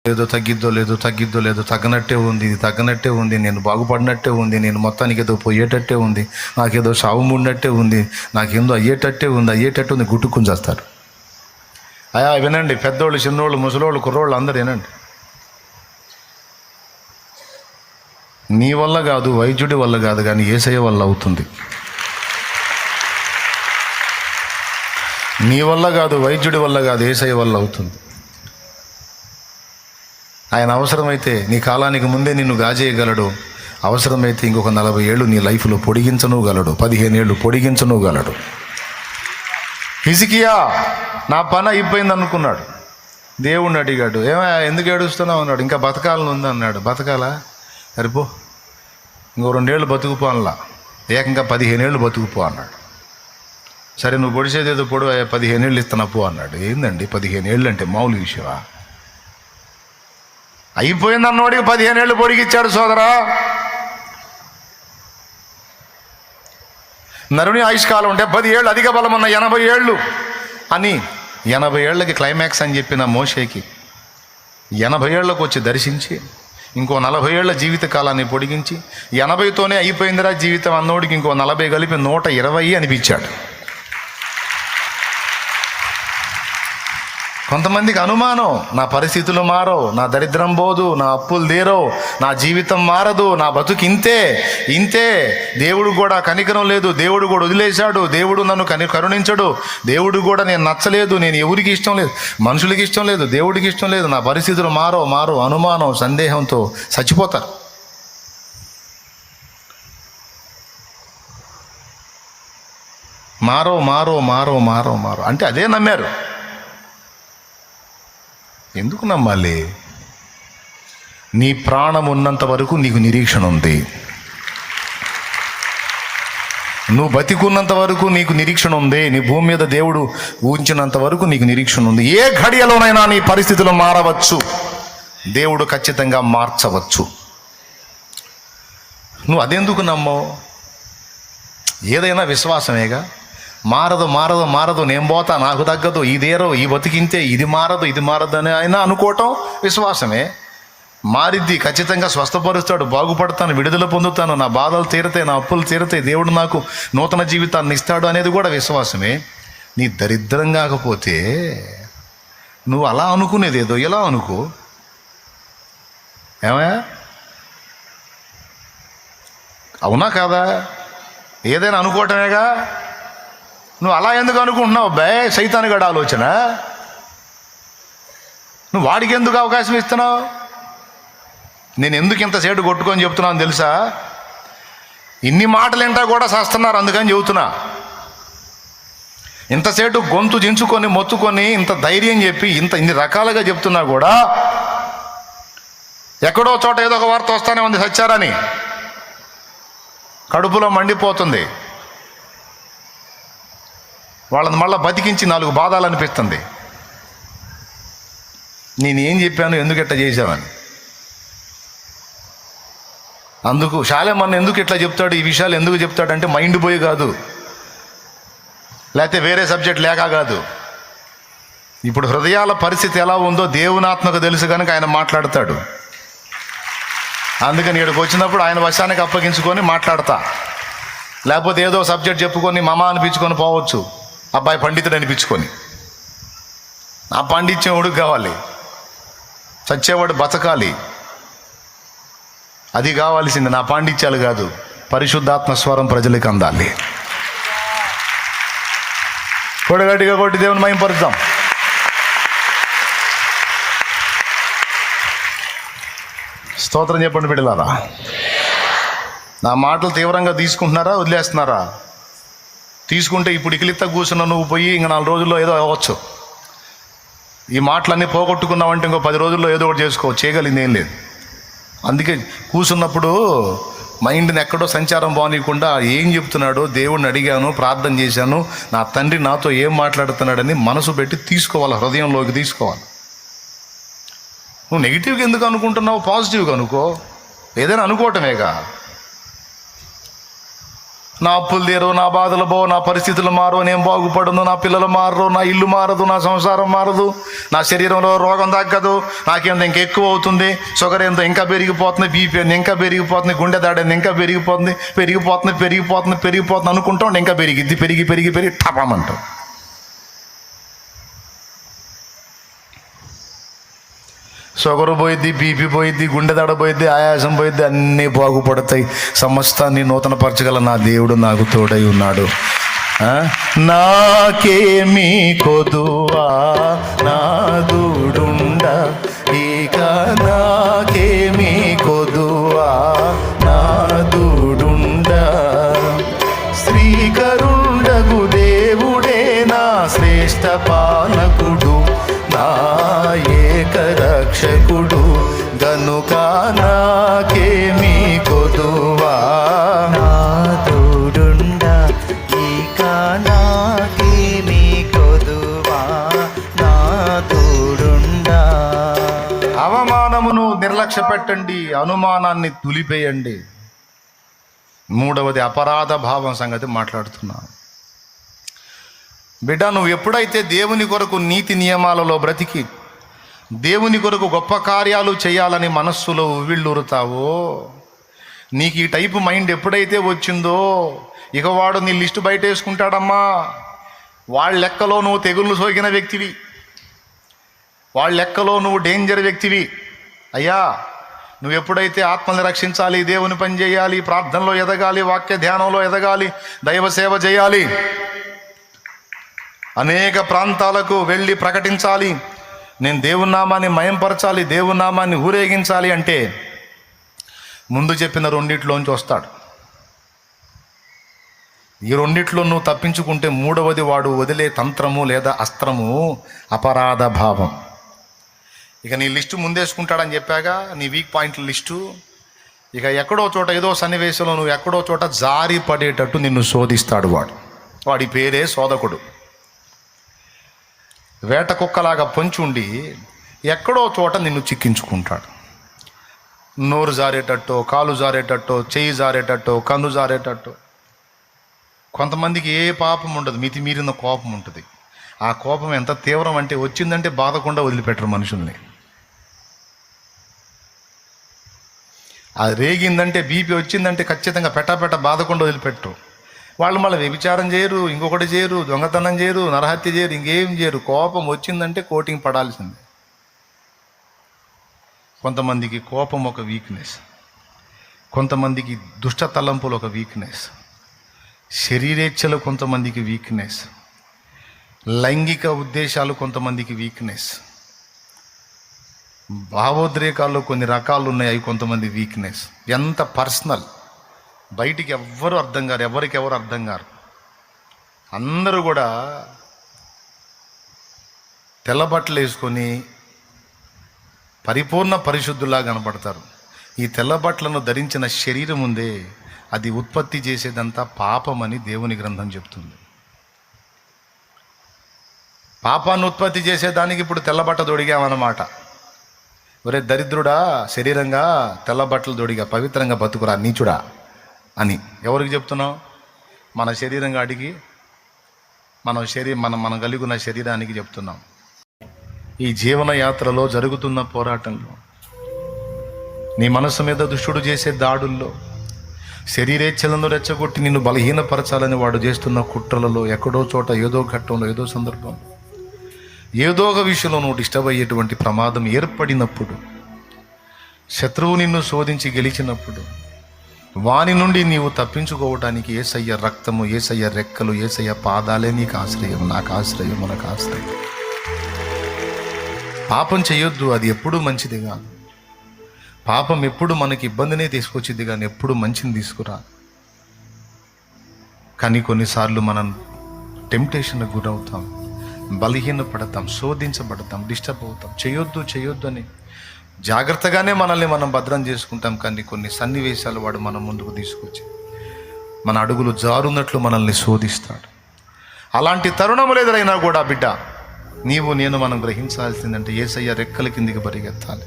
ఏదో తగ్గిద్దో లేదో తగ్గనట్టే ఉంది, ఇది తగ్గనట్టే ఉంది, నేను బాగుపడినట్టే ఉంది, నేను మొత్తానికి ఏదో పోయేటట్టే ఉంది, నాకేదో సావు ముడినట్టే ఉంది, నాకేందో అయ్యేటట్టే ఉంది గుట్టుకుని చేస్తారు. అయా వినండి, పెద్దోళ్ళు, చిన్నోళ్ళు, ముసలోళ్ళు, కుర్రోళ్ళు అందరూ వినండి. నీ వల్ల కాదు, వైద్యుడి వల్ల కాదు, కానీ యేసయ్య వల్ల అవుతుంది. నీ వల్ల కాదు, వైద్యుడి వల్ల కాదు, యేసయ్య వల్ల అవుతుంది. ఆయన అవసరమైతే నీ కాలానికి ముందే నిన్ను గాజేయగలడు. అవసరమైతే ఇంకొక 40 ఏళ్ళు నీ లైఫ్లో పొడిగించనుగలడు, 15 ఏళ్ళు పొడిగించనుగలడు. హిజ్కియా నా పని అయిపోయింది అనుకున్నాడు. దేవుణ్ణి అడిగాడు, ఎందుకు ఏడుస్తున్నావు అన్నాడు. ఇంకా బతకాలని ఉంది అన్నాడు. బతకాలా? సరిపో, ఇంకో 2 ఏళ్ళు బతుకుపో అనలా, ఏకంగా 15 ఏళ్ళు బతుకుపో అన్నాడు. సరే నువ్వు పొడిచేదేదో పొడు, 15 ఏళ్ళు ఇస్తున్నా పో అన్నాడు. ఏందండి 15 ఏళ్ళు అంటే మామూలు విషయమా? అయిపోయింది అన్నోడికి 15 ఏళ్ళు పొడిగిచ్చాడు సోదరా. నరుని ఆయుష్కాలం ఉంటే 10 ఏళ్ళు, అధిక బలం ఉన్న 80 ఏళ్ళు అని 80 ఏళ్ళకి క్లైమాక్స్ అని చెప్పిన మోషేకి 80 ఏళ్ళకు వచ్చి దర్శించి ఇంకో 40 ఏళ్ల జీవిత కాలాన్ని పొడిగించి 80తోనే అయిపోయిందిరా జీవితం అన్నోడికి ఇంకో 40 కలిపి 120 అనిపించాడు. కొంతమందికి అనుమానం, నా పరిస్థితులు మారో, నా దరిద్రం పోదు, నా అప్పులు తీరో, నా జీవితం మారదు, నా బతుకు ఇంతే, దేవుడు కూడా కనికరం లేదు, దేవుడు కూడా వదిలేశాడు, దేవుడు నన్ను కరుణించడు, దేవుడు కూడా నేను నచ్చలేదు, నేను ఎవరికి ఇష్టం లేదు, మనుషులకి ఇష్టం లేదు, దేవుడికి ఇష్టం లేదు, నా పరిస్థితులు మారో అనుమానం, సందేహంతో చచ్చిపోతారు. మారో అంటే అదే నమ్మారు. ఎందుకు నమ్మాలి? నీ ప్రాణం ఉన్నంత వరకు నీకు నిరీక్షణ ఉంది. నువ్వు బతికున్నంత వరకు నీకు నిరీక్షణ ఉంది. నీ భూమి మీద దేవుడు ఊహించినంత వరకు నీకు నిరీక్షణ ఉంది. ఏ ఘడియలోనైనా నీ పరిస్థితులు మారవచ్చు, దేవుడు ఖచ్చితంగా మార్చవచ్చు. నువ్వు అదెందుకు నమ్మవు? ఏదైనా విశ్వాసమేగా. మారదు, నేను పోతా, నాకు తగ్గదు, ఇదేరో, ఈ బతికింతే, ఇది మారదు అని ఆయన అనుకోవటం విశ్వాసమే. మారిద్ది, ఖచ్చితంగా స్వస్థపరుస్తాడు, బాగుపడతాను, విడుదల పొందుతాను, నా బాధలు తీరతాయి, నా అప్పులు తీరతాయి, దేవుడు నాకు నూతన జీవితాన్ని ఇస్తాడు అనేది కూడా విశ్వాసమే. నీ దరిద్రం కాకపోతే నువ్వు అలా అనుకునేదేదో ఎలా అనుకో. ఏమయ్యా, అవునా కాదా? ఏదైనా అనుకోవటమేగా. నువ్వు అలా ఎందుకు అనుకుంటున్నావు? సైతానుగాడి ఆలోచన. నువ్వు వాడికి ఎందుకు అవకాశం ఇస్తున్నావు? నేను ఎందుకు ఇంతసేటు కొట్టుకొని చెప్తున్నాను తెలుసా? ఇన్ని మాటలు వింటా కూడా చేస్తున్నారు, అందుకని చెబుతున్నా. ఇంతసేటు గొంతు దించుకొని మొత్తుకొని ఇంత ధైర్యం చెప్పి ఇన్ని రకాలుగా చెప్తున్నా కూడా ఎక్కడో చోట ఏదో ఒక వార్త వస్తానే ఉంది, సచ్చారని. కడుపులో మండిపోతుంది. వాళ్ళని మళ్ళీ బతికించి 4 బాధాలు అనిపిస్తుంది. నేనేం చెప్పాను, ఎందుకు ఇట్లా చేశామని. అందుకు శాలేమన్న ఎందుకు ఇట్లా చెప్తాడు, ఈ విషయాలు ఎందుకు చెప్తాడంటే మైండ్ పోయి కాదు, లేకపోతే వేరే సబ్జెక్ట్ లేక కాదు. ఇప్పుడు హృదయాల పరిస్థితి ఎలా ఉందో దేవుని ఆత్మకు తెలుసు కనుక ఆయన మాట్లాడతాడు. అందుకని ఇక్కడికి వచ్చినప్పుడు ఆయన వశానికి అప్పగించుకొని మాట్లాడతా. లేకపోతే ఏదో సబ్జెక్ట్ చెప్పుకొని మమ అనిపించుకొని పోవచ్చు, అబ్బాయి పండితుడు అనిపించుకొని. ఆ పాండిత్యం ఉడుకు కావాలి, చచ్చేవాడు బతకాలి, అది కావాల్సింది. నా పాండిత్యాలు కాదు, పరిశుద్ధాత్మ స్వరం ప్రజలకు అందాలి. కొడగట్టిగా కొట్టి దేవుని మహిమపరుద్దాం. స్తోత్రం చెప్పండి బిడ్డలారా. నా మాటలు తీవ్రంగా తీసుకుంటున్నారా, వదిలేస్తున్నారా? తీసుకుంటే ఇప్పుడు ఇకిలిత్త కూర్చున్న నువ్వు పోయి ఇంక 4 రోజుల్లో ఏదో అవ్వచ్చు. ఈ మాటలన్నీ పోగొట్టుకున్నావంటే ఇంకో 10 రోజుల్లో ఏదో ఒకటి చేసుకోవచ్చు, చేయగలిగింది ఏం లేదు. అందుకే కూర్చున్నప్పుడు మైండ్ని ఎక్కడో సంచారం బాగోనీయకుండా ఏం చెప్తున్నాడో దేవుడిని అడిగాను, ప్రార్థన చేశాను, నా తండ్రి నాతో ఏం మాట్లాడుతున్నాడని మనసు పెట్టి తీసుకోవాలి, హృదయంలోకి తీసుకోవాలి. నువ్వు నెగిటివ్గా ఎందుకు అనుకుంటున్నావు? పాజిటివ్గా అనుకో. ఏదైనా అనుకోవటమేగా. నా అప్పులు తీరు, నా బాధలు పోవు, నా పరిస్థితులు మారు, నేను బాగుపడను, నా పిల్లలు మారరు, నా ఇల్లు మారదు, నా సంసారం మారదు, నా శరీరంలో రోగం తగ్గదు, నాకేంత ఇంకా ఎక్కువ అవుతుంది, షుగర్ ఏందో ఇంకా పెరిగిపోతుంది, బీపీ ఏంది ఇంకా పెరిగిపోతుంది, గుండె దాడేంది ఇంకా పెరిగిపోతుంది అనుకుంటాం, ఇంకా పెరిగిద్ది, పెరిగి టపమంటాం. షుగర్ పోయిద్ది, బీపీ పోయిద్ది, గుండె దడ పోయిద్ది, ఆయాసం పోయిద్ది, అన్నీ బాగుపడతాయి. సమస్తాన్ని నూతనపరచగల నా దేవుడు నాకు తోడై ఉన్నాడు. నాకేమీ కొదువా నాదుడుండ, ఇక నాకేమీ కొదువా నాదుడుండ. శ్రీకరుండగు దేవుడే నా శ్రేష్ఠ పాలకుడు, నా ఏకరక్షకుడు, గనుక నాకేమీ కొదువా నాదుడుండ, ఇక నాకేమీ కొదువా నాదుడుండ. అవమానమును నిర్లక్ష్య పెట్టండి, అనుమానాన్ని తులిపేయండి. మూడవది అపరాధ భావం సంగతి మాట్లాడుతున్నాను. బిడ్డ, నువ్వు ఎప్పుడైతే దేవుని కొరకు నీతి నియమాలలో బ్రతికి దేవుని కొరకు గొప్ప కార్యాలు చేయాలని మనస్సులో ఉవ్విళ్ళూరుతావో, నీకు ఈ టైపు మైండ్ ఎప్పుడైతే వచ్చిందో, ఇక వాడు నీ లిస్టు బయట వేసుకుంటాడమ్మా. వాళ్ళ లెక్కలో నువ్వు తెగుళ్ళు సోకిన వ్యక్తివి, వాళ్ళ లెక్కలో నువ్వు డేంజర్ వ్యక్తివి. అయ్యా, నువ్వు ఎప్పుడైతే ఆత్మని రక్షించాలి, దేవుని పని చేయాలి, ప్రార్థనలో ఎదగాలి, వాక్య ధ్యానంలో ఎదగాలి, దైవ సేవ చేయాలి, అనేక ప్రాంతాలకు వెళ్ళి ప్రకటించాలి, నేను దేవుని నామాన్ని మయంపరచాలి, దేవుని నామాన్ని ఊరేగించాలి అంటే ముందు చెప్పిన రెండిట్లోంచి వస్తాడు. ఈ రెండిట్లో నువ్వు తప్పించుకుంటే మూడవది వాడు వదిలే తంత్రము లేదా అస్త్రము అపరాధ భావం. ఇక నీ లిస్టు ముందేసుకుంటాడని చెప్పాగా, నీ వీక్ పాయింట్ల లిస్టు. ఇక ఎక్కడో చోట ఏదో సన్నివేశంలో నువ్వు ఎక్కడో చోట జారి పడేటట్టు నిన్ను శోధిస్తాడు వాడి పేరే శోధకుడు. వేట కుక్కలాగా పొంచుండి ఎక్కడో చోట నిన్ను చిక్కించుకుంటాడు. నోరు జారేటట్టో, కాలు జారేటట్టో, చెయ్యి జారేటట్టో, కన్ను జారేటట్టో. కొంతమందికి ఏ పాపం ఉండదు, మితిమీరిన కోపం ఉంటుంది. ఆ కోపం ఎంత తీవ్రం అంటే వచ్చిందంటే బాధకుండా వదిలిపెట్టరు మనుషుల్ని. అది రేగిందంటే, బీపీ వచ్చిందంటే ఖచ్చితంగా పెట్ట బాధకుండా వదిలిపెట్టరు. వాళ్ళు మళ్ళీ వ్యభిచారం చేయరు, ఇంకొకటి చేయరు, దొంగతనం చేయరు, నరహత్య చేయరు, ఇంకేం చేయరు. కోపం వచ్చిందంటే కోటింగ్ పడాల్సిందే. కొంతమందికి కోపం ఒక వీక్నెస్, కొంతమందికి దుష్ట తలంపులు ఒక వీక్నెస్, శరీరేచ్ఛలు కొంతమందికి వీక్నెస్, లైంగిక ఉద్దేశాలు కొంతమందికి వీక్నెస్, భావోద్రేకాల్లో కొన్ని రకాలు ఉన్నాయి, అవి కొంతమంది వీక్నెస్. ఎంత పర్సనల్, బయటికి ఎవ్వరు అర్థం కారు, ఎవరికెవరు అర్థం కారు. అందరూ కూడా తెల్ల బట్టలు వేసుకొని పరిపూర్ణ పరిశుద్ధులా కనపడతారు. ఈ తెల్ల బట్టలను ధరించిన శరీరం ఉందే, అది ఉత్పత్తి చేసేదంతా పాపమని దేవుని గ్రంథం చెప్తుంది. పాపాన్ని ఉత్పత్తి చేసేదానికి ఇప్పుడు తెల్లబట్ట దొడిగామన్నమాట. ఒరే దరిద్రుడా, శరీరంగా తెల్ల బట్టలు దొడిగా పవిత్రంగా బతుకురా నీచుడా అని ఎవరికి చెప్తున్నావు? మన శరీరంగా అడిగి మనం కలిగి ఉన్న శరీరానికి చెప్తున్నాం. ఈ జీవన యాత్రలో జరుగుతున్న పోరాటంలో, నీ మనసు మీద దుష్టుడు చేసే దాడుల్లో, శరీరేచ్ఛలను రెచ్చగొట్టి నిన్ను బలహీనపరచాలని వాడు చేస్తున్న కుట్రలలో, ఎక్కడో చోట ఏదో ఘట్టంలో ఏదో సందర్భం ఏదో ఒక విషయంలో నువ్వు డిస్టర్బ్ అయ్యేటువంటి ప్రమాదం ఏర్పడినప్పుడు, శత్రువు నిన్ను శోధించి గెలిచినప్పుడు, వాని నుండి నీవు తప్పించుకోవటానికి యేసయ్య రక్తము, యేసయ్య రెక్కలు, యేసయ్య పాదాలే నీకు ఆశ్రయం, నాకు ఆశ్రయం, మనకు ఆశ్రయం. పాపం చేయొద్దు, అది ఎప్పుడూ మంచిది కాదు. పాపం ఎప్పుడు మనకి ఇబ్బందినే తీసుకొచ్చింది కానీ ఎప్పుడు మంచిని తీసుకురా. కానీ కొన్నిసార్లు మనం టెంప్టేషన్కి గురవుతాం, బలహీనపడతాం, శోధించబడతాం, డిస్టర్బ్ అవుతాం. చేయొద్దు అని జాగ్రత్తగానే మనల్ని మనం భద్రం చేసుకుంటాం. కానీ కొన్ని సన్నివేశాలు వాడు మన ముందుకు తీసుకొచ్చి మన అడుగులు జారున్నట్లు మనల్ని శోధిస్తాడు. అలాంటి తరుణములు ఎదురైనా కూడా బిడ్డ, నీవు నేను మనం గ్రహించాల్సిందంటే యేసయ్య రెక్కల కిందికి పరిగెత్తాలి.